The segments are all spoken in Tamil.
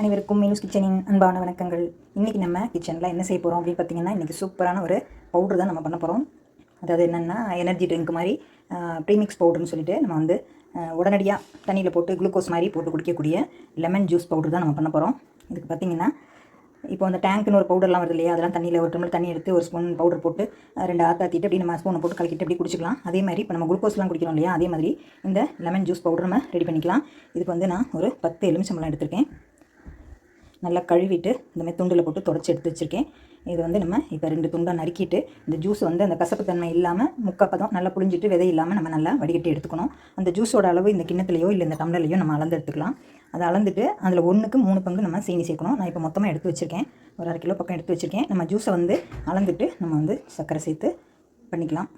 அனைவருக்கும் மீனூஸ் கிச்சனின் அன்பான வணக்கங்கள். இன்றைக்கி நம்ம கிச்சனில் என்ன செய்ய போகிறோம் அப்படின்னு பார்த்தீங்கன்னா, இன்றைக்கி சூப்பரான ஒரு பவுட்ரு தான் நம்ம பண்ண போகிறோம். அதாவது என்னென்னா, எனர்ஜி ட்ரிங்க் மாதிரி ப்ரீமிக்ஸ் பவுடர்னு சொல்லிட்டு நம்ம வந்து உடனடியாக தண்ணியில் போட்டு குளுக்கோஸ் மாதிரி போட்டு குடிக்கக்கூடிய லெமன் ஜூஸ் பவுடர் தான் நம்ம பண்ண போகிறோம். இதுக்கு பார்த்திங்கன்னா, இப்போ அந்த டேங்க்னு ஒரு பவுடர்லாம் வருது இல்லையா, அதெல்லாம் தண்ணியில் ஒரு டம்ளர் தண்ணி எடுத்து ஒரு ஸ்பூன் பவுடர் போட்டு 2 ஆத்தாத்திட்டு அப்படி நம்ம ஸ்பூனை போட்டு கலக்கிட்டு அப்படி குடிச்சிக்கலாம். அதே மாதிரி இப்போ நம்ம குளுக்கோஸ்லாம் குடிக்கிறோம் இல்லையா, அதே மாதிரி இந்த லெமன் ஜூஸ் பவுடர் நம்ம ரெடி பண்ணிக்கலாம். இதுக்கு வந்து நான் ஒரு 10 எலுமிச்சம்பழம் எடுத்திருக்கேன். நல்லா கழுவிட்டு இந்த மாதிரி துண்டில் போட்டு தொடச்சி எடுத்து வச்சுருக்கேன். இது வந்து நம்ம இப்போ 2 துண்டாக நறுக்கிட்டு இந்த ஜூஸ் வந்து அந்த கசப்புத்தன்மை இல்லாமல் முக்காப்பதம் நல்லா புழிஞ்சிட்டு விதை இல்லாமல் நம்ம நல்லா வடிகட்டி எடுத்துக்கணும். அந்த ஜூஸோட அளவு இந்த கிண்ணத்துலையோ இல்லை இந்த டம்ளர்லையோ நம்ம அளந்து எடுத்துக்கலாம். அதை அளந்துட்டு அதில் 1க்கு 3 பங்கு நம்ம சீனி சேர்க்கணும். நான் இப்போ மொத்தமாக எடுத்து வச்சுருக்கேன், ஒரு 1/2 கிலோ பக்கம் எடுத்து வச்சுருக்கேன். நம்ம ஜூஸை வந்து அளந்துட்டு நம்ம வந்து சர்க்கரை சேர்த்து பண்ணிக்கலாம்.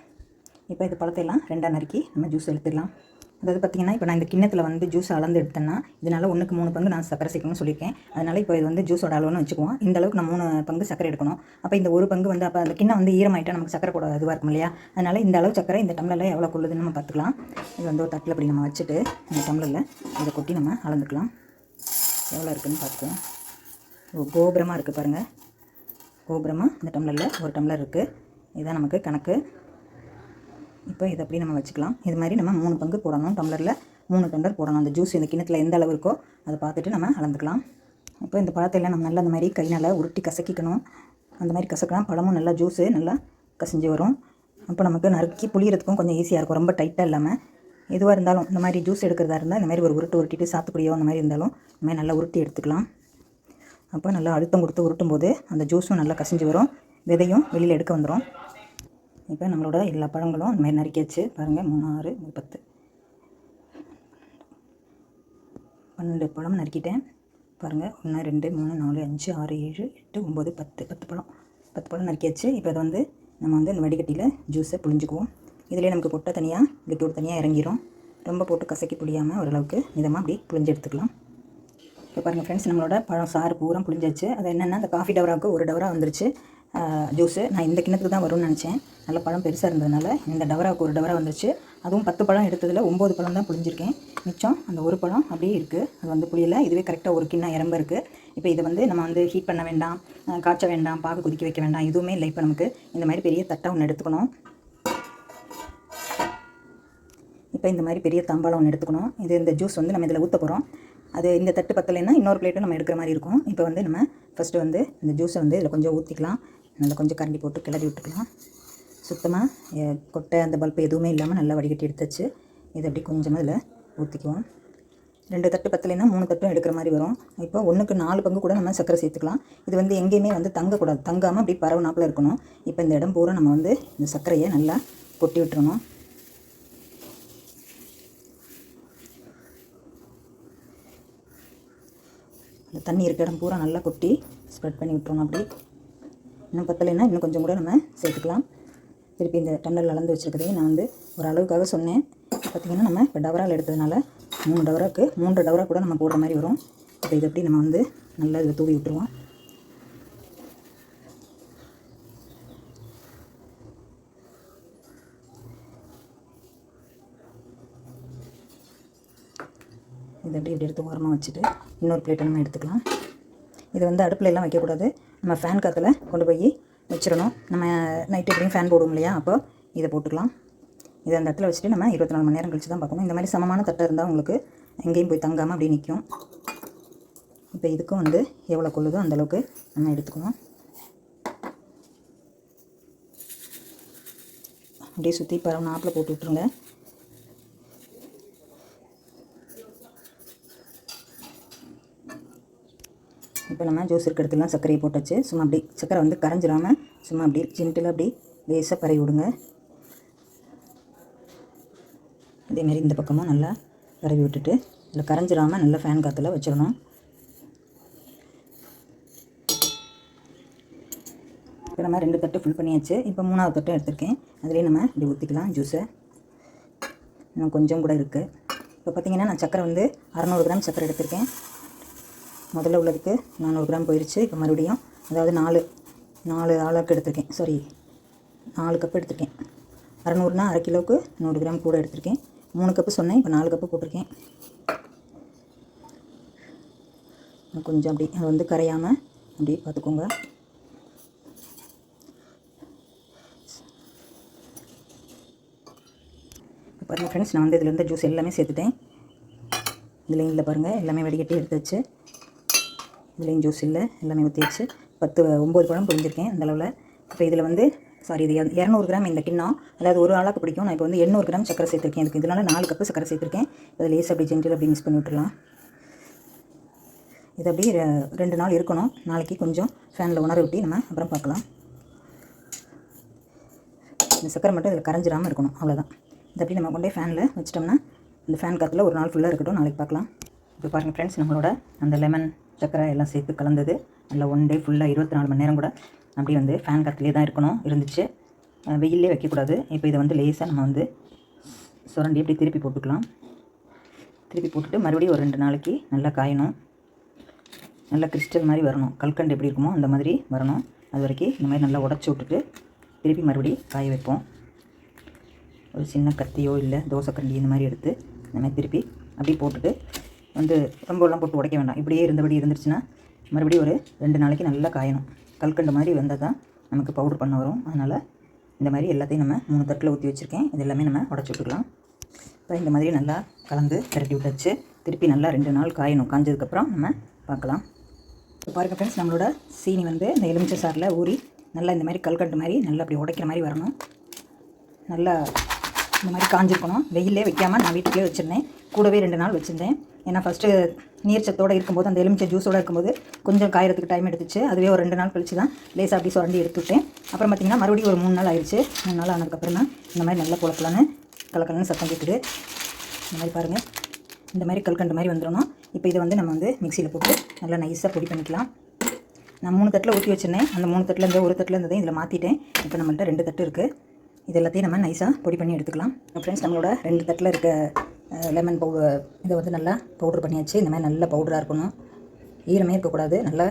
இப்போ இது பழத்தையெல்லாம் 2ஆக நறுக்கி நம்ம ஜூஸ் எடுத்துடலாம். அதாவது பார்த்திங்கன்னா, இப்போ நான் இந்த கிண்ணத்தில் வந்து ஜூஸ் அளந்து எடுத்தேன்னா இதனால் 1க்கு 3 பங்கு நான் சர்க்கரை சேர்க்கணும்னு சொல்லியிருக்கேன். அதனால் இப்போ இது வந்து ஜூஸோட அளவுன்னு வச்சுக்குவோம். இந்த அளவுக்கு நான் 3 பங்கு சர்க்கரை எடுக்கணும். அப்போ இந்த 1 பங்கு வந்து அப்போ அந்த கிண்ணம் வந்து ஈரமாயிட்டால் நமக்கு சர்க்கரை கூட இதுவாக இருக்கும் இல்லையா, அதனால் இந்த அளவு சர்க்கரை இந்த டம்ளரில் எவ்வளோ கொள்ளுதுன்னு நம்ம பார்த்துக்கலாம். இது வந்து ஒரு தட்டில் அப்படி நம்ம வச்சுட்டு இந்த டம்ளரில் இதை கொட்டி நம்ம அளந்துக்கலாம். எவ்வளோ இருக்குதுன்னு பார்த்துக்குவோம். கோபுரமாக இருக்குது பாருங்கள், கோபுரமாக இந்த டம்ளரில் 1 டம்ளர் இருக்குது. இதுதான் நமக்கு கணக்கு. இப்போ இதை அப்படி நம்ம வச்சுக்கலாம். இது மாதிரி நம்ம 3 பங்கு போடணும். டம்ளரில் 3 டம்ளர் போடணும். அந்த ஜூஸ் இந்த கிண்ணத்தில் எந்த அளவு இருக்கோ அதை பார்த்துட்டு நம்ம அளந்துக்கலாம். இப்போ இந்த பழத்தையெல்லாம் நம்ம நல்லா அந்த மாதிரி கைனால் உருட்டி கசக்கிக்கணும். அந்த மாதிரி கசக்கலாம் பழமும் நல்லா ஜூஸு நல்லா கசிஞ்சு வரும். அப்போ நமக்கு நறுக்கி புளியறதுக்கும் கொஞ்சம் ஈஸியாக இருக்கும். ரொம்ப டைட்டாக இல்லாமல் எதுவாக இருந்தாலும் இந்த மாதிரி ஜூஸ் எடுக்கிறதா இருந்தால் இந்த மாதிரி ஒரு உருட்டிட்டு சாத்துக்குடியோ அந்த மாதிரி இருந்தாலும் இந்த மாதிரி நல்லா உருட்டி எடுத்துக்கலாம். அப்போ நல்லா அழுத்தம் கொடுத்து உருட்டும் போது அந்த ஜூஸும் நல்லா கசிஞ்சு வரும், விதையும் வெளியில் எடுக்க வந்துடும். இப்போ நம்மளோட எல்லா பழங்களும் இந்த மாதிரி நறுக்கியாச்சு பாருங்கள். 3, 6, 10, 12 பழம் நறுக்கிட்டேன் பாருங்கள். 1, 2, 3, 4, 5, 6, 7, 8, 9, 10 பழம் 10 பழம் நறுக்கியாச்சு. இப்போ அதை வந்து நம்ம வந்து இந்த வடிகட்டியில் ஜூஸை புழிஞ்சுக்குவோம். இதிலே நமக்கு பொட்டை தனியாக லிக்விட் தனியாக இறங்கிடும். ரொம்ப போட்டு கசக்கி புளியாமல் ஓரளவுக்கு மிதமாக அப்படி புழிஞ்சு எடுத்துக்கலாம். இப்போ பாருங்கள் ஃப்ரெண்ட்ஸ், நம்மளோட பழம் சாறு பூரா புழிஞ்சாச்சு. அது என்னென்னா, அந்த காஃபி டவராவுக்கு 1 டவரா வந்துருச்சு ஜூஸு. நான் இந்த கிண்ணத்துக்கு தான் வரும்னு நினச்சேன். நல்ல பழம் பெருசாக இருந்ததுனால இந்த டவராவுக்கு 1 டவரா வந்துருச்சு. அதுவும் 10 பழம் எடுத்ததில் 9 பழம் தான் புழிஞ்சிருக்கேன். மிச்சம் அந்த 1 பழம் அப்படியே இருக்குது, அது வந்து புளியலை. இதுவே கரெக்டாக 1 கிண்ணம் இறம்ப இருக்குது. இப்போ இதை வந்து நம்ம வந்து ஹீட் பண்ண வேண்டாம், காய்ச்ச வேண்டாம், பாகு கொதிக்க வைக்க வேண்டாம், எதுவுமே இல்லை. இப்போ நமக்கு இந்த மாதிரி பெரிய தட்டை ஒன்று எடுத்துக்கணும். இப்போ இந்த மாதிரி பெரிய தாம்பாளம் ஒன்று எடுத்துக்கணும். இந்த ஜூஸ் வந்து நம்ம இதில் ஊற்ற போகிறோம். அது இந்த தட்டு பத்தலைன்னா இன்னொரு பிளேட்டும் நம்ம எடுக்கிற மாதிரி இருக்கும். இப்போ வந்து நம்ம ஃபஸ்ட்டு வந்து இந்த ஜூஸை வந்து இதில் கொஞ்சம் ஊற்றிக்கலாம். நல்லா கொஞ்சம் கரண்டி போட்டு கிளறி விட்டுக்கலாம். சுத்தமாக கொட்டை அந்த பல்ப்பு எதுவுமே இல்லாமல் நல்லா வடிகட்டி எடுத்துச்சு. இதை அப்படி கொஞ்சமாக இதில் ஊற்றிக்குவோம். 2 தட்டு பத்தலைன்னா 3 தட்டும் எடுக்கிற மாதிரி வரும். இப்போ 1க்கு 4 பங்கு கூட நம்ம சர்க்கரை சேர்த்துக்கலாம். இது வந்து எங்கேயுமே வந்து தங்கக்கூடாது, தங்காமல் அப்படி பரவனாப்பில் இருக்கணும். இப்போ இந்த இடம் பூரா நம்ம வந்து இந்த சர்க்கரையை நல்லா கொட்டி விட்டுறணும். இந்த தண்ணி இருக்கிற இடம் பூரா நல்லா கொட்டி ஸ்ப்ரெட் பண்ணி விட்டுறணும். அப்படி இன்னும் பத்தலைன்னா இன்னும் கொஞ்சம் கூட நம்ம சேர்த்துக்கலாம். திருப்பி இந்த டம்ளரில் அளந்து வச்சுருக்கிறதையும் நான் வந்து ஒரு அளவுக்காக சொன்னேன். பார்த்திங்கன்னா, நம்ம இப்போ டவரால் எடுத்ததுனால 3 டவராக்கு 3 டவரா கூட நம்ம போடுற மாதிரி வரும். இப்போ இதை எப்படி நம்ம வந்து நல்லா இதை தூவி விட்டுருவோம். இதை எப்படி இப்படி எடுத்து ஓரமாக வச்சுட்டு இன்னொரு பிளேட்டை நம்ம எடுத்துக்கலாம். இது வந்து அடுப்பில் எல்லாம் வைக்கக்கூடாது, நம்ம ஃபேன் காற்றுல கொண்டு போய் வச்சிடணும். நம்ம நைட்டு எப்படியும் ஃபேன் போடுவோம் இல்லையா, அப்போ இதை போட்டுக்கலாம். இதை அந்த இடத்துல வச்சுட்டு நம்ம 24 மணி நேரம் கழிச்சு தான் பார்க்கணும். இந்த மாதிரி சமமான தட்டை இருந்தால் உங்களுக்கு எங்கேயும் போய் தங்காமல் அப்படி நிற்கும். இப்போ இதுக்கும் வந்து எவ்வளோ கொள்ளுதோ அந்தளவுக்கு நம்ம எடுத்துக்கணும். அப்படியே சுற்றி பரவ நாப்பில் போட்டு விட்ருங்க. இப்போ நம்ம ஜூஸ் இருக்கிற இடத்துலாம் சர்க்கரையை போட்டாச்சு. சும்மா அப்படி சர்க்கரை வந்து கரைஞ்சிடாமல் சும்மா அப்படி ஜென்டிலாக அப்படி லேசாக பரவி விடுங்க. இதேமாரி இந்த பக்கமும் நல்லா பரவி விட்டுட்டு இதில் கரைஞ்சிடாமல் நல்லா ஃபேன் காற்றுல வச்சிடணும். இப்போ நம்ம 2 தட்டு ஃபுல் பண்ணியாச்சு. இப்போ 3ஆவது தட்டும் எடுத்திருக்கேன். அதிலே நம்ம இப்படி ஊற்றிக்கலாம் ஜூஸை. இன்னும் கொஞ்சம் கூட இருக்குது. இப்போ பார்த்திங்கன்னா, நான் சர்க்கரை வந்து 600 கிராம் சர்க்கரை எடுத்திருக்கேன். முதல்ல உள்ளதுக்கு 400 கிராம் போயிடுச்சு. இப்போ மறுபடியும் அதாவது 4 ஆளாக்கு எடுத்திருக்கேன். 4 கப்பு எடுத்திருக்கேன். 600னா 1/2 கிலோவுக்கு 100 கிராம் கூட எடுத்திருக்கேன். 3 கப்பு சொன்னேன், இப்போ 4 கப்பு போட்டிருக்கேன். கொஞ்சம் அப்படி அது வந்து கரையாமல் அப்படி பார்த்துக்கோங்க. பாருங்கள் ஃப்ரெண்ட்ஸ், நான் வந்து இதில் இருந்த ஜூஸ் எல்லாமே சேர்த்துட்டேன். இதுலேயும் பாருங்கள், எல்லாமே வடிகட்டி எடுத்து வச்சு இதுலேயும் ஜூஸ் இல்லை, எல்லாமே ஊற்றி வச்சு 9 பழம் புரிஞ்சிருக்கேன் அந்த அளவில். இப்போ இதில் வந்து இது 200 கிராம் இந்த கிண்ணம், அதாவது ஒரு ஆளாக்கு பிடிக்கும். நான் இப்போ வந்து 800 கிராம் சக்கரை சேர்த்துருக்கேன். இதுக்கு இதனால் 4 கப்பு சக்கரை சேர்த்துருக்கேன். அதை லேஸ் அப்படி ஜென்டில் அப்படி மிக்ஸ் பண்ணி விட்டுடலாம். இது அப்படி 2 நாள் இருக்கணும். நாளைக்கு கொஞ்சம் ஃபேனில் உணர விட்டு நம்ம அப்புறம் பார்க்கலாம். இந்த சக்கரை மட்டும் இதில் கரைஞ்சிடாமல் இருக்கணும், அவ்வளோதான். இது அப்படி நம்ம கொண்டே ஃபேனில் வச்சிட்டோம்னா இந்த ஃபேன் காற்றுல ஒரு நாள் ஃபுல்லாக இருக்கட்டும், நாளைக்கு பார்க்கலாம். இப்போ பாருங்கள் ஃப்ரெண்ட்ஸ், நம்மளோட அந்த லெமன் சக்கரை எல்லாம் சேர்த்து கலந்தது நல்லா 1 டே ஃபுல்லாக 24 மணி நேரம் கூட அப்படி வந்து ஃபேன் காற்றுலேயே தான் இருந்துச்சு. வெயிலே வைக்கக்கூடாது. இப்போ இதை வந்து லேசாக நம்ம வந்து சுரண்டி அப்படி திருப்பி போட்டுக்கலாம். திருப்பி போட்டுட்டு மறுபடியும் ஒரு 2 நாளைக்கு நல்லா காயணும். நல்லா கிறிஸ்டல் மாதிரி வரணும். கல்கண்டு எப்படி இருக்குமோ அந்த மாதிரி வரணும். அது வரைக்கும் இந்த மாதிரி நல்லா உடச்சி விட்டுட்டு திருப்பி மறுபடியும் காய வைப்போம். ஒரு சின்ன கத்தியோ இல்லை தோசை கண்டி இந்த மாதிரி எடுத்து இந்த மாதிரி திருப்பி அப்படி போட்டுட்டு வந்து ரொம்பலாம் போட்டு உடைக்க வேண்டாம். இப்படியே இருந்துருச்சுன்னா மறுபடியும் ஒரு 2 நாளைக்கு நல்லா காயணும். கல்கண்டு மாதிரி வந்தால் தான் நமக்கு பவுடர் பண்ண வரும். அதனால் இந்த மாதிரி எல்லாத்தையும் நம்ம 3 தட்டில் ஊற்றி வச்சுருக்கேன். இது எல்லாமே நம்ம உடச்சி விட்டுக்கலாம். இப்போ இந்த மாதிரி நல்லா கலந்து திரட்டி விட்டாச்சு. திருப்பி நல்லா 2 நாள் காயணும். காஞ்சதுக்கப்புறம் நம்ம பார்க்கலாம். இப்போ பாருங்க ஃப்ரெண்ட்ஸ், நம்மளோட சீனி வந்து இந்த எலுமிச்சை சாரில் ஊறி நல்லா இந்த மாதிரி கல்கண்டு மாதிரி நல்லா அப்படி உடைக்கிற மாதிரி வரணும். நல்லா இந்த மாதிரி காஞ்சிருக்கணும். வெயிலே வைக்காமல் நான் வீட்டுக்குள்ளே வச்சுருந்தேன். கூடவே 2 நாள் வச்சுருந்தேன். ஏன்னா ஃபஸ்ட்டு நீர் சத்தோடு இருக்கும்போது அந்த எலுமிச்சை ஜூஸோடு இருக்கும்போது கொஞ்சம் காயறதுக்கு டைம் எடுத்துச்சு. அதுவே ஒரு 2 நாள் கழிச்சு தான் லேசாக அப்படி சுரண்டி எடுத்துவிட்டேன். அப்புறம் பார்த்திங்கன்னா மறுபடியும் ஒரு 3 நாள் ஆயிடுச்சு. 3 நாள் ஆனதுக்கப்புறம் தான் இந்த மாதிரி நல்லா குழக்கலான்னு கலக்கலன்னு சத்தம் கேட்குது. இந்த மாதிரி பாருங்கள், இந்த மாதிரி கல்கண்டு மாதிரி வந்துடணும். இப்போ இதை வந்து நம்ம வந்து மிக்சியில் போட்டு நல்லா நைஸாக பொடி பண்ணிக்கலாம். நான் 3 தட்டில் ஊற்றி வச்சுருந்தேன். அந்த 3 தட்டில் இருந்து ஒரு தட்டில் இருந்ததையும் இதில் மாற்றிட்டேன். இப்போ நம்மள்ட்ட 2 தட்டு இருக்குது. இது எல்லாத்தையும் நம்ம நைஸாக பொடி பண்ணி எடுத்துக்கலாம். ஃப்ரெண்ட்ஸ், நம்மளோட 2 தட்டில் இருக்க லெமன் பவுடர் இதை வந்து நல்லா பவுட்ரு பண்ணியாச்சு. இந்த மாதிரி நல்ல பவுடராக இருக்கணும். ஈரமே இருக்கக்கூடாது. நல்லா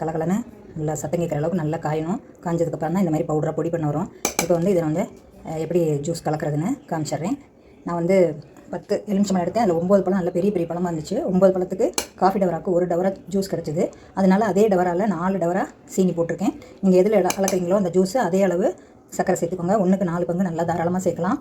கலகலன்னு நல்லா சத்தம் கேட்குற அளவுக்கு நல்லா காயணும். காஞ்சதுக்கப்புறம் தான் இந்த மாதிரி பவுடராக பொடி பண்ண வரும். இப்போ வந்து இதை வந்து எப்படி ஜூஸ் கலக்கிறதுன்னு காமிச்சிட்றேன். நான் வந்து 10 எலுமிச்சம்பழம் எடுத்தேன். அதில் 9 பழம் நல்ல பெரிய பெரிய பழமாக இருந்துச்சு. 9 பழத்துக்கு காஃபி டவராக்கு 1 டவரா ஜூஸ் கிடச்சிது. அதனால் அதே டவரால் 4 டவரா சீனி போட்டிருக்கேன். நீங்கள் எதில் அளக்குறீங்களோ அந்த ஜூஸு அதே அளவு சக்கரை சேர்த்துக்கோங்க. 1க்கு 4 பங்கு நல்லா தாராளமாக சேர்க்கலாம்.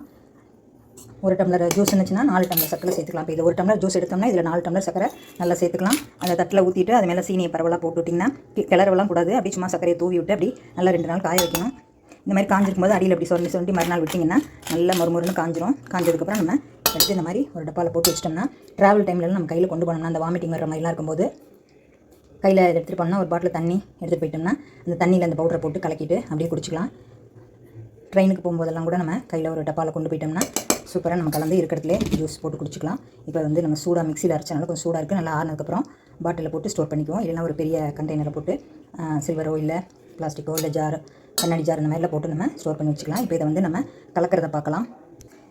1 டம்ளர் ஜூஸ் இருந்துச்சுன்னா 4 டம்ளர் சக்கரை சேர்த்துக்கலாம். இப்போ இது 1 டம்ளர் ஜூஸ் எடுத்தோம்னா இதில் 4 டம்ளர் சக்கரை நல்லா சேர்த்துக்கலாம். அந்த தட்டில் ஊற்றிட்டு அது மேலே சீனியை பரவலாக போட்டு விட்டிங்கன்னா கிளறவெல்லாம் கூடாது. அப்படி சும்மா சக்கரையை தூவி விட்டு அப்படி நல்லா 2 நாள் காய வைக்கணும். இந்த மாதிரி காஞ்சிருக்கும் போது அடியில் அப்படி சுரண்டி மறுநாள் விட்டிங்கன்னா நல்லா மறுமுறுன்னு காஞ்சிரும். காஞ்சதுக்கப்புறம் நம்ம எடுத்து இந்த மாதிரி ஒரு டப்பாவில் போட்டு வச்சிட்டோம்னா ட்ராவல் டைம்லலாம் நம்ம கையில் கொண்டு போனோம்னா அந்த வாமிட்டிங் வர மாதிரிலாம் இருக்கும்போது கையில் எடுத்துகிட்டு போனோம்னா ஒரு பாட்டில் தண்ணி எடுத்துகிட்டு போயிட்டோம்னா அந்த தண்ணியில் அந்த பவுடரை போட்டு கலக்கிட்டு அப்படியே குடிச்சிக்கலாம். ட்ரெயினுக்கு போகும்போதெல்லாம் கூட நம்ம கையில் ஒரு டப்பாவில் கொண்டு போயிட்டோம்னா சூப்பராக நம்ம கலந்து இருக்கிறதுலே ஜூஸ் போட்டு குடிச்சிக்கலாம். இப்போ வந்து நம்ம சூடாக மிக்சியில் அரைச்சனால கொஞ்சம் சூடாக இருக்குது. நல்லா ஆறினதுக்கப்புறம் பாட்டிலில் போட்டு ஸ்டோர் பண்ணிக்குவோம். இல்லைனா ஒரு பெரிய கண்டெய்னரை போட்டு சில்வரோ இல்லை பிளாஸ்டிக்கோ இல்லை ஜார் கண்ணாடி ஜார் இந்த மாதிரிலாம் போட்டு நம்ம ஸ்டோர் பண்ணி வச்சுக்கலாம். இப்போ இதை வந்து நம்ம கலக்கிறத பார்க்கலாம்.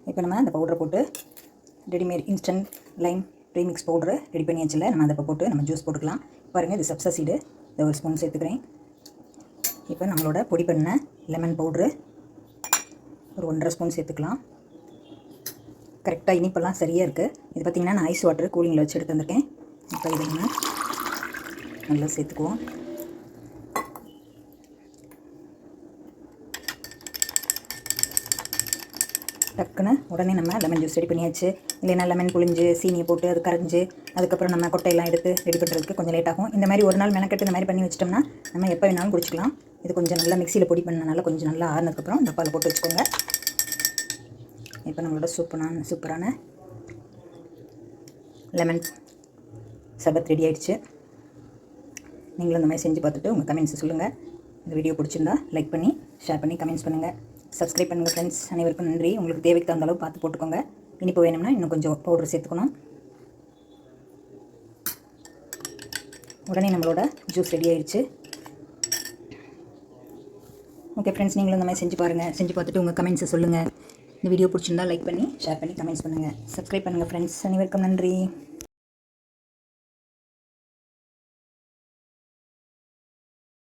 இப்போ நம்ம அந்த பவுடரை போட்டு readymade instant Lime premix powder ready பண்ணி வச்சில்ல, நம்ம அதை போட்டு நம்ம ஜூஸ் போட்டுக்கலாம். பாருங்கள், இது சப்ஸா சீடு, இதை ஒரு ஸ்பூன் சேர்த்துக்கிறேன். இப்போ நம்மளோட பொடி பண்ண லெமன் பவுட்ரு ஒரு 1.5 ஸ்பூன் சேர்த்துக்கலாம். கரெக்டாக இனிப்பெல்லாம் சரியாக இருக்குது. இது பார்த்திங்கன்னா நான் ஐஸ் வாட்டர் கூலிங்கில் வச்சு எடுத்து வந்திருக்கேன். இப்போ இதை நம்ம நல்லா சேர்த்துக்குவோம். டக்குன்னு உடனே நம்ம லெமன் ஜூஸ் ரெடி பண்ணியாச்சு. இல்லைன்னா லெமன் புளிஞ்சு சீனியை போட்டு அது கரைஞ்சி அதுக்கப்புறம் நம்ம கொட்டையெல்லாம் எடுத்து ரெடி பண்ணுறதுக்கு கொஞ்சம் லேட் ஆகும். இந்த மாதிரி ஒரு நாள் மெனக்கெட்டு இந்த மாதிரி பண்ணி வச்சிட்டோம்னா நம்ம எப்போ வேணாலும் குடிச்சிக்கலாம். இது கொஞ்சம் நல்லா மிக்சியில் பொடி பண்ணனால கொஞ்சம் நல்லா ஆறுனதுக்கப்புறம் டப்பாவில் போட்டு வச்சுக்கோங்க. இப்போ நம்மளோட சூப்பரான லெமன் சர்பத் ரெடி ஆகிடுச்சு. நீங்களும் இந்த மாதிரி செஞ்சு பார்த்துட்டு உங்கள் கமெண்ட்ஸை சொல்லுங்கள். இந்த வீடியோ பிடிச்சிருந்தா லைக் பண்ணி ஷேர் பண்ணி கமெண்ட்ஸ் பண்ணுங்கள். சப்ஸ்கிரைப் பண்ணுங்கள் ஃப்ரெண்ட்ஸ். அனைவருக்கும் நன்றி. உங்களுக்கு தேவைக்கு தகுந்த அளவு பார்த்து போட்டுக்கோங்க. இனிப்பு வேணும்னா இன்னும் கொஞ்சம் பவுடர் சேர்த்துக்கணும். உடனே நம்மளோட ஜூஸ் ரெடி ஆயிடுச்சு. ஓகே ஃப்ரெண்ட்ஸ், நீங்களும் இந்த மாதிரி செஞ்சு பாருங்கள். செஞ்சு பார்த்துட்டு உங்கள் கமெண்ட்ஸை சொல்லுங்கள். இந்த வீடியோ பிடிச்சிருந்தா லைக் பண்ணி ஷேர் பண்ணி கமெண்ட்ஸ் பண்ணுங்கள். சப்ஸ்கிரைப் பண்ணுங்கள் ஃப்ரெண்ட்ஸ். அனைவருக்கும் நன்றி.